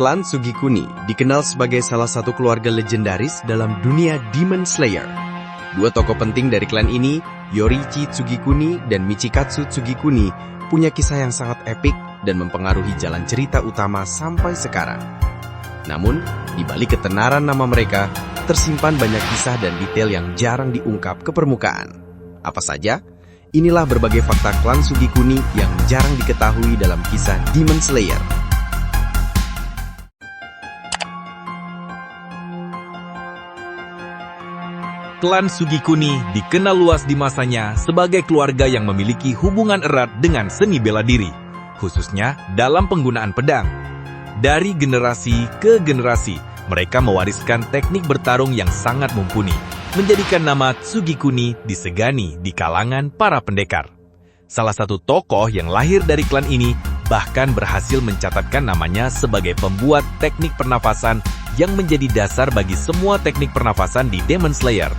Klan Sugikuni dikenal sebagai salah satu keluarga legendaris dalam dunia Demon Slayer. Dua tokoh penting dari klan ini, Yoriichi Tsugikuni dan Michikatsu Tsugikuni, punya kisah yang sangat epik dan mempengaruhi jalan cerita utama sampai sekarang. Namun, di balik ketenaran nama mereka, tersimpan banyak kisah dan detail yang jarang diungkap ke permukaan. Apa saja? Inilah berbagai fakta klan Sugikuni yang jarang diketahui dalam kisah Demon Slayer. Klan Sugikuni dikenal luas di masanya sebagai keluarga yang memiliki hubungan erat dengan seni bela diri, khususnya dalam penggunaan pedang. Dari generasi ke generasi, mereka mewariskan teknik bertarung yang sangat mumpuni, menjadikan nama Sugikuni disegani di kalangan para pendekar. Salah satu tokoh yang lahir dari klan ini bahkan berhasil mencatatkan namanya sebagai pembuat teknik pernafasan yang menjadi dasar bagi semua teknik pernafasan di Demon Slayer.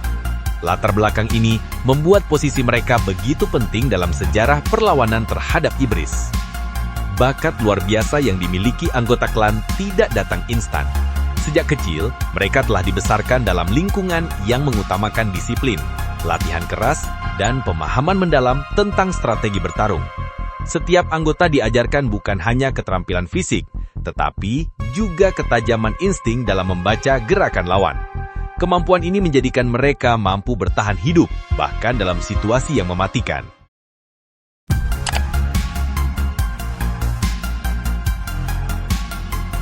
Latar belakang ini membuat posisi mereka begitu penting dalam sejarah perlawanan terhadap iblis. Bakat luar biasa yang dimiliki anggota klan tidak datang instan. Sejak kecil, mereka telah dibesarkan dalam lingkungan yang mengutamakan disiplin, latihan keras, dan pemahaman mendalam tentang strategi bertarung. Setiap anggota diajarkan bukan hanya keterampilan fisik, tetapi juga ketajaman insting dalam membaca gerakan lawan. Kemampuan ini menjadikan mereka mampu bertahan hidup, bahkan dalam situasi yang mematikan.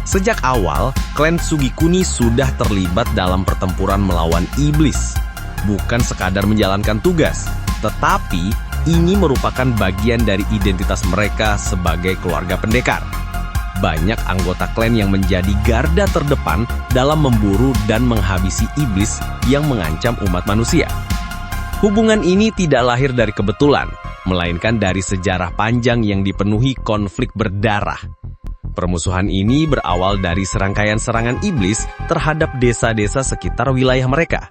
Sejak awal, klan Sugikuni sudah terlibat dalam pertempuran melawan iblis. Bukan sekadar menjalankan tugas, tetapi ini merupakan bagian dari identitas mereka sebagai keluarga pendekar. Banyak anggota klan yang menjadi garda terdepan dalam memburu dan menghabisi iblis yang mengancam umat manusia. Hubungan ini tidak lahir dari kebetulan, melainkan dari sejarah panjang yang dipenuhi konflik berdarah. Permusuhan ini berawal dari serangkaian serangan iblis terhadap desa-desa sekitar wilayah mereka.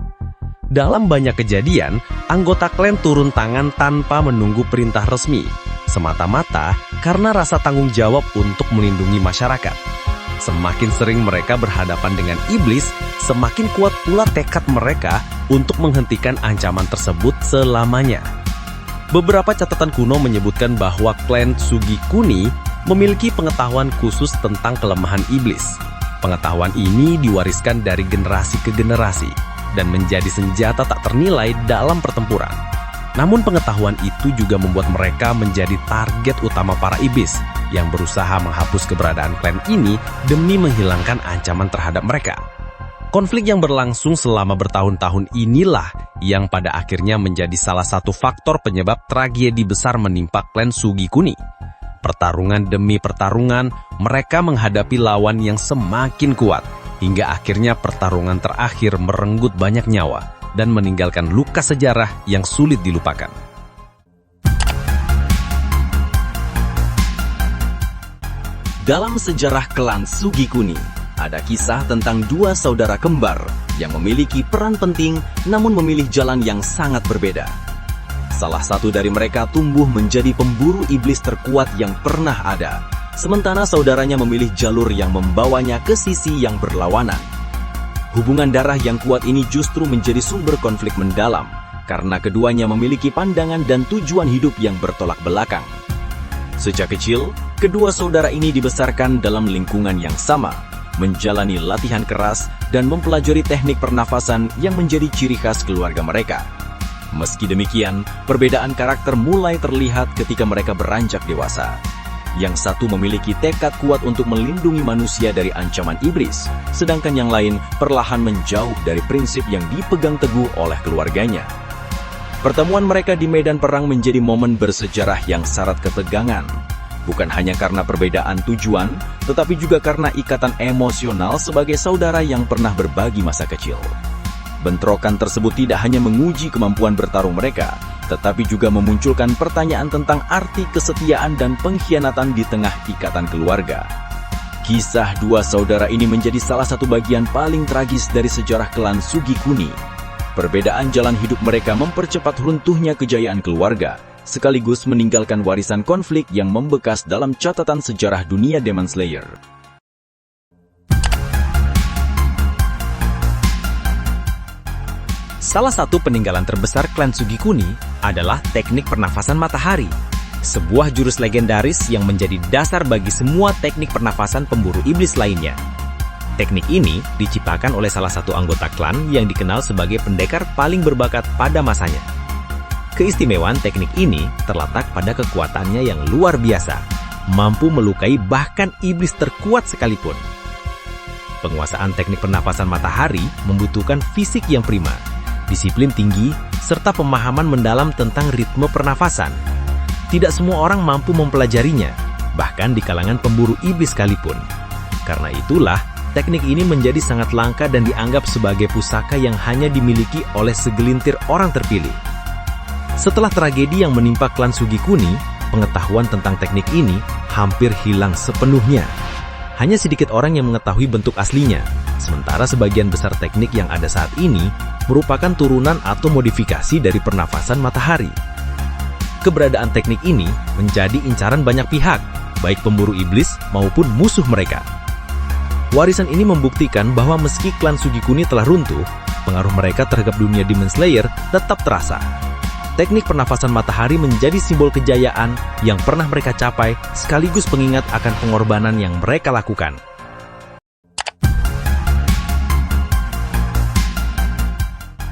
Dalam banyak kejadian, anggota klan turun tangan tanpa menunggu perintah resmi, semata-mata karena rasa tanggung jawab untuk melindungi masyarakat. Semakin sering mereka berhadapan dengan iblis, semakin kuat pula tekad mereka untuk menghentikan ancaman tersebut selamanya. Beberapa catatan kuno menyebutkan bahwa klan Sugikuni memiliki pengetahuan khusus tentang kelemahan iblis. Pengetahuan ini diwariskan dari generasi ke generasi dan menjadi senjata tak ternilai dalam pertempuran. Namun pengetahuan itu juga membuat mereka menjadi target utama para iblis yang berusaha menghapus keberadaan klan ini demi menghilangkan ancaman terhadap mereka. Konflik yang berlangsung selama bertahun-tahun inilah yang pada akhirnya menjadi salah satu faktor penyebab tragedi besar menimpa klan Sugikuni. Pertarungan demi pertarungan, mereka menghadapi lawan yang semakin kuat, hingga akhirnya pertarungan terakhir merenggut banyak nyawa dan meninggalkan luka sejarah yang sulit dilupakan. Dalam sejarah klan Sugikuni, ada kisah tentang dua saudara kembar yang memiliki peran penting namun memilih jalan yang sangat berbeda. Salah satu dari mereka tumbuh menjadi pemburu iblis terkuat yang pernah ada, sementara saudaranya memilih jalur yang membawanya ke sisi yang berlawanan. Hubungan darah yang kuat ini justru menjadi sumber konflik mendalam, karena keduanya memiliki pandangan dan tujuan hidup yang bertolak belakang. Sejak kecil, kedua saudara ini dibesarkan dalam lingkungan yang sama, menjalani latihan keras dan mempelajari teknik pernafasan yang menjadi ciri khas keluarga mereka. Meski demikian, perbedaan karakter mulai terlihat ketika mereka beranjak dewasa. Yang satu memiliki tekad kuat untuk melindungi manusia dari ancaman iblis, sedangkan yang lain perlahan menjauh dari prinsip yang dipegang teguh oleh keluarganya. Pertemuan mereka di medan perang menjadi momen bersejarah yang syarat ketegangan, bukan hanya karena perbedaan tujuan, tetapi juga karena ikatan emosional sebagai saudara yang pernah berbagi masa kecil. Bentrokan tersebut tidak hanya menguji kemampuan bertarung mereka, tetapi juga memunculkan pertanyaan tentang arti kesetiaan dan pengkhianatan di tengah ikatan keluarga. Kisah dua saudara ini menjadi salah satu bagian paling tragis dari sejarah klan Sugikuni. Perbedaan jalan hidup mereka mempercepat runtuhnya kejayaan keluarga, sekaligus meninggalkan warisan konflik yang membekas dalam catatan sejarah dunia Demon Slayer. Salah satu peninggalan terbesar klan Sugikuni adalah teknik pernafasan matahari, sebuah jurus legendaris yang menjadi dasar bagi semua teknik pernafasan pemburu iblis lainnya. Teknik ini diciptakan oleh salah satu anggota klan yang dikenal sebagai pendekar paling berbakat pada masanya. Keistimewaan teknik ini terletak pada kekuatannya yang luar biasa, mampu melukai bahkan iblis terkuat sekalipun. Penguasaan teknik pernafasan matahari membutuhkan fisik yang prima, disiplin tinggi, serta pemahaman mendalam tentang ritme pernafasan. Tidak semua orang mampu mempelajarinya, bahkan di kalangan pemburu iblis sekalipun. Karena itulah, teknik ini menjadi sangat langka dan dianggap sebagai pusaka yang hanya dimiliki oleh segelintir orang terpilih. Setelah tragedi yang menimpa klan Sugikuni, pengetahuan tentang teknik ini hampir hilang sepenuhnya. Hanya sedikit orang yang mengetahui bentuk aslinya, sementara sebagian besar teknik yang ada saat ini merupakan turunan atau modifikasi dari pernafasan matahari. Keberadaan teknik ini menjadi incaran banyak pihak, baik pemburu iblis maupun musuh mereka. Warisan ini membuktikan bahwa meski klan Sugikuni telah runtuh, pengaruh mereka terhadap dunia Demon Slayer tetap terasa. Teknik pernafasan matahari menjadi simbol kejayaan yang pernah mereka capai, sekaligus pengingat akan pengorbanan yang mereka lakukan.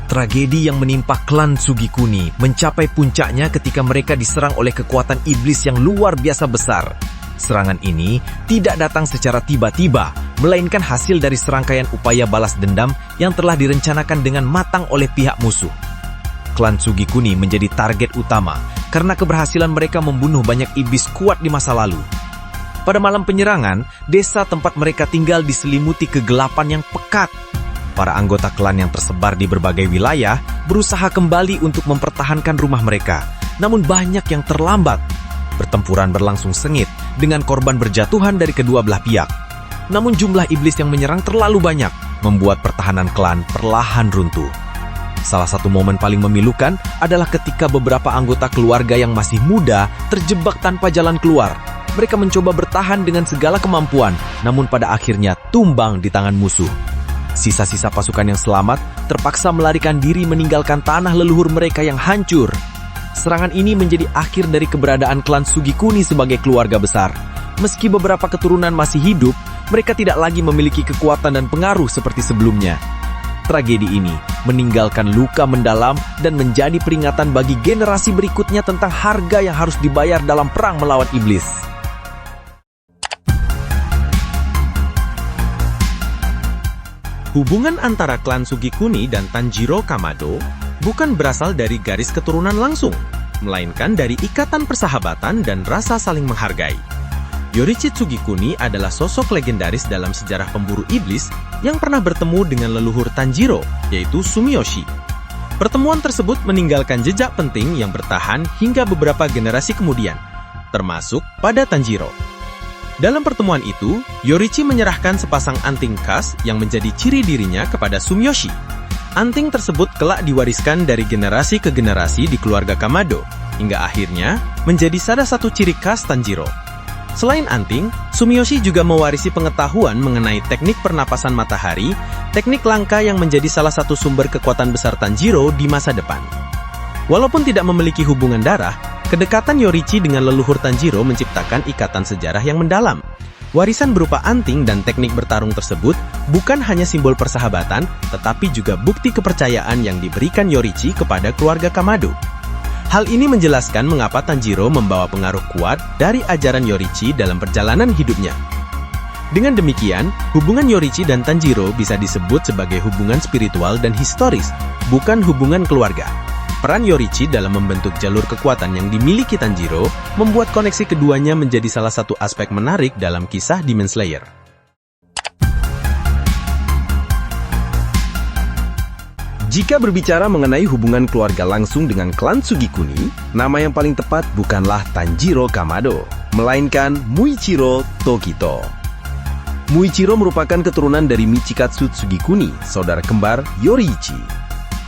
Tragedi yang menimpa klan Sugikuni mencapai puncaknya ketika mereka diserang oleh kekuatan iblis yang luar biasa besar. Serangan ini tidak datang secara tiba-tiba, melainkan hasil dari serangkaian upaya balas dendam yang telah direncanakan dengan matang oleh pihak musuh. Klan Sugikuni menjadi target utama karena keberhasilan mereka membunuh banyak iblis kuat di masa lalu. Pada malam penyerangan, desa tempat mereka tinggal diselimuti kegelapan yang pekat. Para anggota klan yang tersebar di berbagai wilayah berusaha kembali untuk mempertahankan rumah mereka, namun banyak yang terlambat. Pertempuran berlangsung sengit dengan korban berjatuhan dari kedua belah pihak. Namun jumlah iblis yang menyerang terlalu banyak, membuat pertahanan klan perlahan runtuh. Salah satu momen paling memilukan adalah ketika beberapa anggota keluarga yang masih muda terjebak tanpa jalan keluar. Mereka mencoba bertahan dengan segala kemampuan, namun pada akhirnya tumbang di tangan musuh. Sisa-sisa pasukan yang selamat terpaksa melarikan diri meninggalkan tanah leluhur mereka yang hancur. Serangan ini menjadi akhir dari keberadaan klan Sugikuni sebagai keluarga besar. Meski beberapa keturunan masih hidup, mereka tidak lagi memiliki kekuatan dan pengaruh seperti sebelumnya. Tragedi ini meninggalkan luka mendalam dan menjadi peringatan bagi generasi berikutnya tentang harga yang harus dibayar dalam perang melawan iblis. Hubungan antara klan Sugikuni dan Tanjiro Kamado bukan berasal dari garis keturunan langsung, melainkan dari ikatan persahabatan dan rasa saling menghargai. Yorichi Sugikuni adalah sosok legendaris dalam sejarah pemburu iblis yang pernah bertemu dengan leluhur Tanjiro, yaitu Sumiyoshi. Pertemuan tersebut meninggalkan jejak penting yang bertahan hingga beberapa generasi kemudian, termasuk pada Tanjiro. Dalam pertemuan itu, Yorichi menyerahkan sepasang anting khas yang menjadi ciri dirinya kepada Sumiyoshi. Anting tersebut kelak diwariskan dari generasi ke generasi di keluarga Kamado, hingga akhirnya menjadi salah satu ciri khas Tanjiro. Selain anting, Sumiyoshi juga mewarisi pengetahuan mengenai teknik pernapasan matahari, teknik langka yang menjadi salah satu sumber kekuatan besar Tanjiro di masa depan. Walaupun tidak memiliki hubungan darah, kedekatan Yorichi dengan leluhur Tanjiro menciptakan ikatan sejarah yang mendalam. Warisan berupa anting dan teknik bertarung tersebut bukan hanya simbol persahabatan, tetapi juga bukti kepercayaan yang diberikan Yorichi kepada keluarga Kamado. Hal ini menjelaskan mengapa Tanjiro membawa pengaruh kuat dari ajaran Yorichi dalam perjalanan hidupnya. Dengan demikian, hubungan Yorichi dan Tanjiro bisa disebut sebagai hubungan spiritual dan historis, bukan hubungan keluarga. Peran Yorichi dalam membentuk jalur kekuatan yang dimiliki Tanjiro membuat koneksi keduanya menjadi salah satu aspek menarik dalam kisah Demon Slayer. Jika berbicara mengenai hubungan keluarga langsung dengan klan Sugikuni, nama yang paling tepat bukanlah Tanjiro Kamado, melainkan Muichiro Tokito. Muichiro merupakan keturunan dari Michikatsu Sugikuni, saudara kembar Yorichi.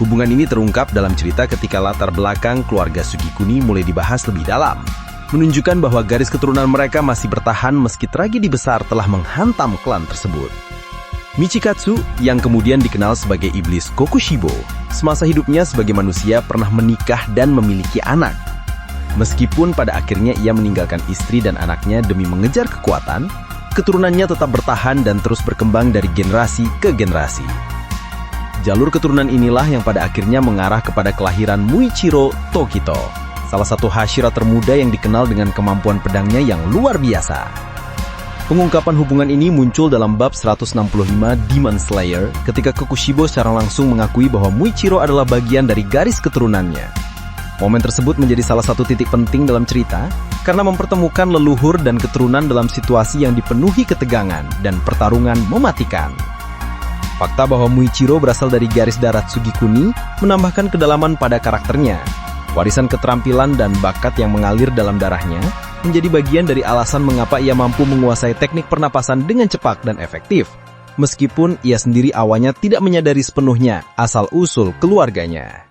Hubungan ini terungkap dalam cerita ketika latar belakang keluarga Sugikuni mulai dibahas lebih dalam, menunjukkan bahwa garis keturunan mereka masih bertahan meski tragedi besar telah menghantam klan tersebut. Michikatsu, yang kemudian dikenal sebagai iblis Kokushibo, semasa hidupnya sebagai manusia pernah menikah dan memiliki anak. Meskipun pada akhirnya ia meninggalkan istri dan anaknya demi mengejar kekuatan, keturunannya tetap bertahan dan terus berkembang dari generasi ke generasi. Jalur keturunan inilah yang pada akhirnya mengarah kepada kelahiran Muichiro Tokito, salah satu Hashira termuda yang dikenal dengan kemampuan pedangnya yang luar biasa. Pengungkapan hubungan ini muncul dalam bab 165 Demon Slayer ketika Kokushibo secara langsung mengakui bahwa Muichiro adalah bagian dari garis keturunannya. Momen tersebut menjadi salah satu titik penting dalam cerita karena mempertemukan leluhur dan keturunan dalam situasi yang dipenuhi ketegangan dan pertarungan mematikan. Fakta bahwa Muichiro berasal dari garis darat Sugikuni menambahkan kedalaman pada karakternya. Warisan keterampilan dan bakat yang mengalir dalam darahnya menjadi bagian dari alasan mengapa ia mampu menguasai teknik pernapasan dengan cepat dan efektif, meskipun ia sendiri awalnya tidak menyadari sepenuhnya asal-usul keluarganya.